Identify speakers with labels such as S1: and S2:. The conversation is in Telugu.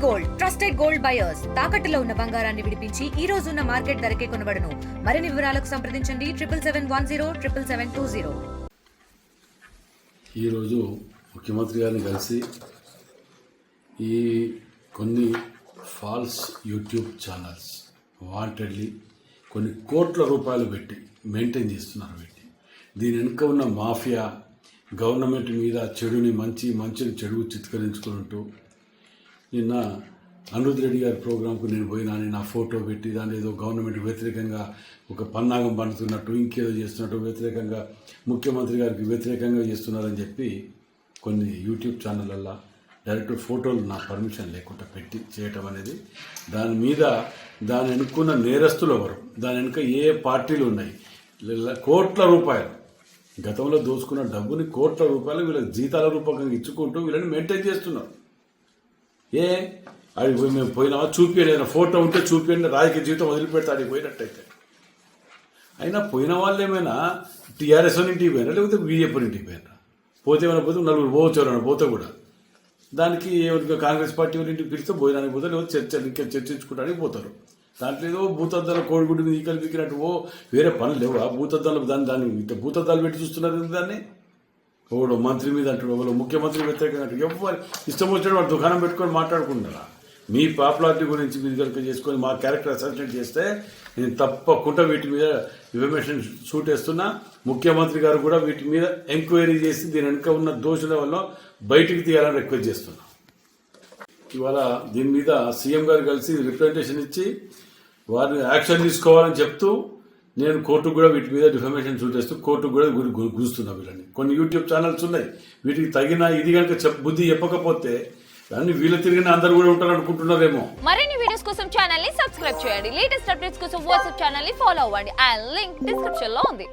S1: గోల్డ్ ట్రస్టెడ్ గోల్డ్ బయర్స్ తాకట్టులో ఉన్న బంగారాన్ని విడిపించి ఈ రోజు ఉన్న మార్కెట్ ధరకే కొనబడును. మరిన్ని వివరాలకు సంప్రదించండి 7710777720.
S2: ఈరోజు ముఖ్యమంత్రి గారిని కలిసి ఈ కొన్ని ఫాల్స్ యూట్యూబ్ ఛానల్స్ వాంటెడ్లీ కొన్ని కోట్ల రూపాయలు పెట్టి మెయింటైన్ చేస్తున్నారు. పెట్టి దీని వెనుక ఉన్న మాఫియా గవర్నమెంట్ మీద చెడుని మంచిని చెడు చిత్కరించుకుంటూ నిన్న అనిరుద్ రెడ్డి గారి ప్రోగ్రాంకు నేను పోయినాను, నా ఫోటో పెట్టి దాని ఏదో గవర్నమెంట్ వ్యతిరేకంగా ఒక పన్నాగం పండుతున్నట్టు ఇంకేదో చేస్తున్నట్టు వ్యతిరేకంగా ముఖ్యమంత్రి గారికి వ్యతిరేకంగా చేస్తున్నారని చెప్పి కొన్ని యూట్యూబ్ ఛానళ్ళల్లో డైరెక్ట్ ఫోటోలు నా పర్మిషన్ లేకుండా పెట్టి చేయటం అనేది దాని వెనుక్కున్న నేరస్తులు ఎవరు, దాని వెనుక ఏ పార్టీలు ఉన్నాయి, కోట్ల రూపాయలు గతంలో దోచుకున్న డబ్బుని కోట్ల రూపాయలు వీళ్ళకి జీతాల రూపకంగా ఇచ్చుకుంటూ వీళ్ళని మెయింటైన్ చేస్తున్నారు. అది మేము పోయినామా చూపించండి, ఏదైనా ఫోటో ఉంటే చూపించండి, రాజకీయ జీవితం వదిలిపెడతాడు పోయినట్టయితే. అయినా పోయిన వాళ్ళు ఏమైనా టీఆర్ఎస్ ఇంటికి పోయినా లేకపోతే బీజేపీ ఇంటికి పోయినా, పోతే ఏమైనా పోతే నలుగురు పోవచ్చు, ఎవరైనా పోతే కూడా దానికి ఎవరికి కాంగ్రెస్ పార్టీ వాళ్ళ ఇంటికి పిలిస్తే భోజనానికి పోతే లేకపోతే చర్చించుకోవడానికి పోతారు. దాంట్లో ఏదో భూతద్దాల కోడిగుడ్డు ఈకలు పీకినట్టు వేరే పనులు లేవు. ఆ భూతద్దాలు దాన్ని భూతద్దాలు పెట్టి చూస్తున్నారు దాన్ని. ఒకడు మంత్రి మీద అంటాడు, ఒకడు ముఖ్యమంత్రి వ్యతిరేకంగా అంటాడు. ఎవరు ఇష్టం వచ్చినట్టు వాడు దుకాణం పెట్టుకొని మాట్లాడుకుంటారా? మీ పాపులారిటీ గురించి మీరు కనుక చేసుకొని మా క్యారెక్టర్ అసెసినేట్ చేస్తే నేను తప్పకుండా వీటి మీద ఇన్ఫర్మేషన్ షూట్ వేస్తున్నా. ముఖ్యమంత్రి గారు కూడా వీటి మీద ఎంక్వైరీ చేసి దీని వెనుక ఉన్న దోషుల వల్ల బయటికి తీయాలని రిక్వెస్ట్ చేస్తున్నా. ఇవాళ దీని మీద సీఎం గారు కలిసి రిప్రజెంటేషన్ ఇచ్చి వారిని యాక్షన్ తీసుకోవాలని చెప్తూ నేను కోర్టుకు కూడా వీటి మీద డిఫర్మేషన్ షూట్ చేస్తూ కోర్టుకు కూడా గురుస్తున్నా వీళ్ళని. కొన్ని యూట్యూబ్ ఛానల్స్ ఉన్నాయి, వీటికి తగిన ఇది కనుక బుద్ధి చెప్పకపోతే అన్ని వీళ్ళ తిరిగిన అందరూ కూడా ఉంటారు అనుకుంటున్నారేమో.
S3: మరిన్ని వీడియోస్ కోసం ఛానల్ ని సబ్స్క్రైబ్ చేయండి. లేటెస్ట్ అప్డేట్స్ కోసం వాట్సాప్ ఛానల్ ని ఫాలో అవ్వండి. ఆ లింక్ డిస్క్రిప్షన్ లో ఉంది.